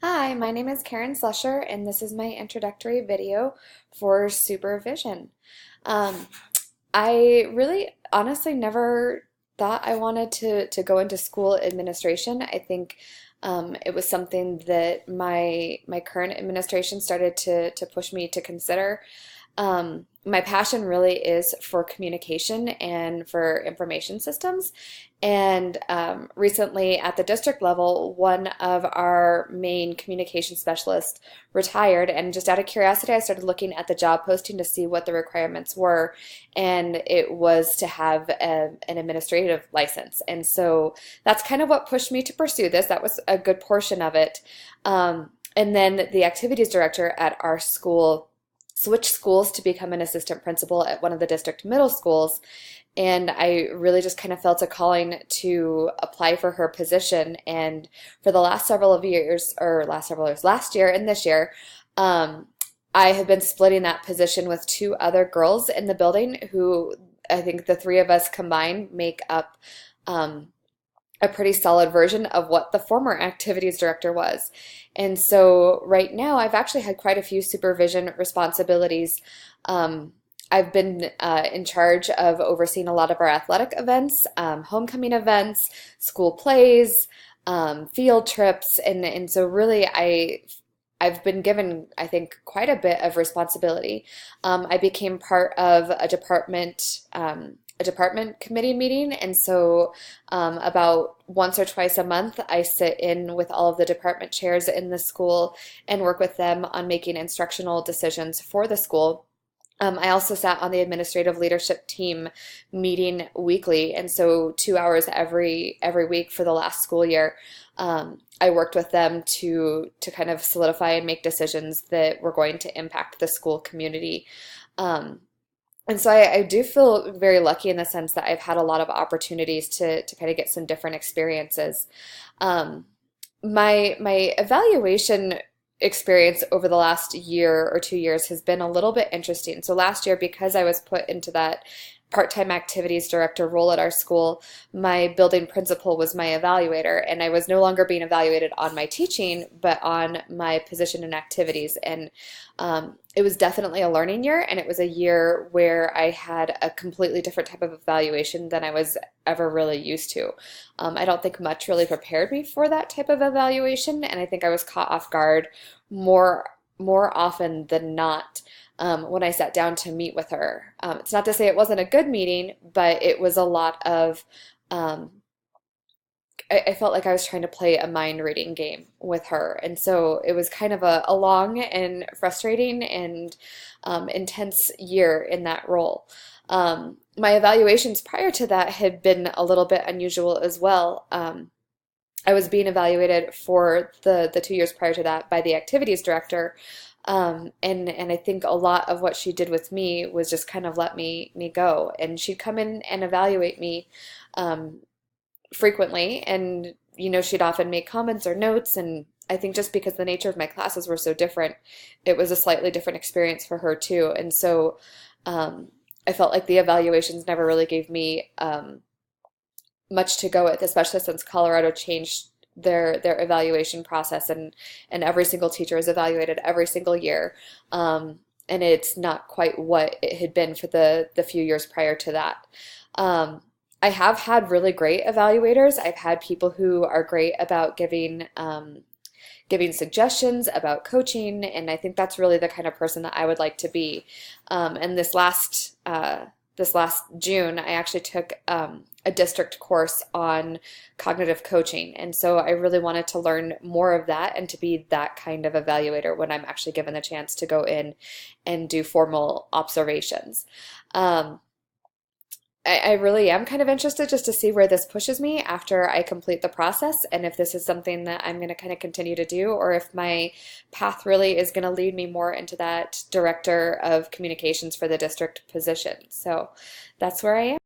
Hi, my name is Karen Slusher, and this is my introductory video for supervision. Um, I really honestly never thought I wanted to go into school administration. I think it was something that my current administration started to push me to consider. My passion really is for communication and for information systems. And recently at the district level, one of our main communication specialists retired. And just out of curiosity, I started looking at the job posting to see what the requirements were. And it was to have an administrative license. And so that's kind of what pushed me to pursue this. That was a good portion of it. And then the activities director at our school switched schools to become an assistant principal at one of the district middle schools. And I really just kind of felt a calling to apply for her position. And for the last last year and this year, I have been splitting that position with two other girls in the building who I think the three of us combined make up a pretty solid version of what the former activities director was. And so right now I've actually had quite a few supervision responsibilities. I've been in charge of overseeing a lot of our athletic events, homecoming events, school plays, field trips, and so really I've been given, I think, quite a bit of responsibility. I became part of a department committee meeting, and so about once or twice a month I sit in with all of the department chairs in the school and work with them on making instructional decisions for the school. I also sat on the administrative leadership team meeting weekly, and so 2 hours every week for the last school year. I worked with them to kind of solidify and make decisions that were going to impact the school community. And so I do feel very lucky in the sense that I've had a lot of opportunities to kind of get some different experiences. Um, my evaluation experience over the last year or 2 years has been a little bit interesting. So last year, because I was put into that part-time activities director role at our school, my building principal was my evaluator, and I was no longer being evaluated on my teaching, but on my position and activities. And it was definitely a learning year, and it was a year where I had a completely different type of evaluation than I was ever really used to. I don't think much really prepared me for that type of evaluation, and I think I was caught off guard more often than not when I sat down to meet with her. It's not to say it wasn't a good meeting, but it was a lot of, I felt like I was trying to play a mind reading game with her. And so it was kind of a long and frustrating and intense year in that role. My evaluations prior to that had been a little bit unusual as well. I was being evaluated for the 2 years prior to that by the activities director. And I think a lot of what she did with me was just kind of let me go. And she'd come in and evaluate me frequently, and she'd often make comments or notes. And I think just because the nature of my classes were so different, it was a slightly different experience for her too. And so I felt like the evaluations never really gave me much to go with, especially since Colorado changed their evaluation process, and every single teacher is evaluated every single year. And it's not quite what it had been for the few years prior to that. I have had really great evaluators. I've had people who are great about giving suggestions, about coaching, and I think that's really the kind of person that I would like to be. And this last June, I actually took a district course on cognitive coaching. And so I really wanted to learn more of that and to be that kind of evaluator when I'm actually given the chance to go in and do formal observations. I really am kind of interested just to see where this pushes me after I complete the process, and if this is something that I'm going to kind of continue to do, or if my path really is going to lead me more into that director of communications for the district position. So that's where I am.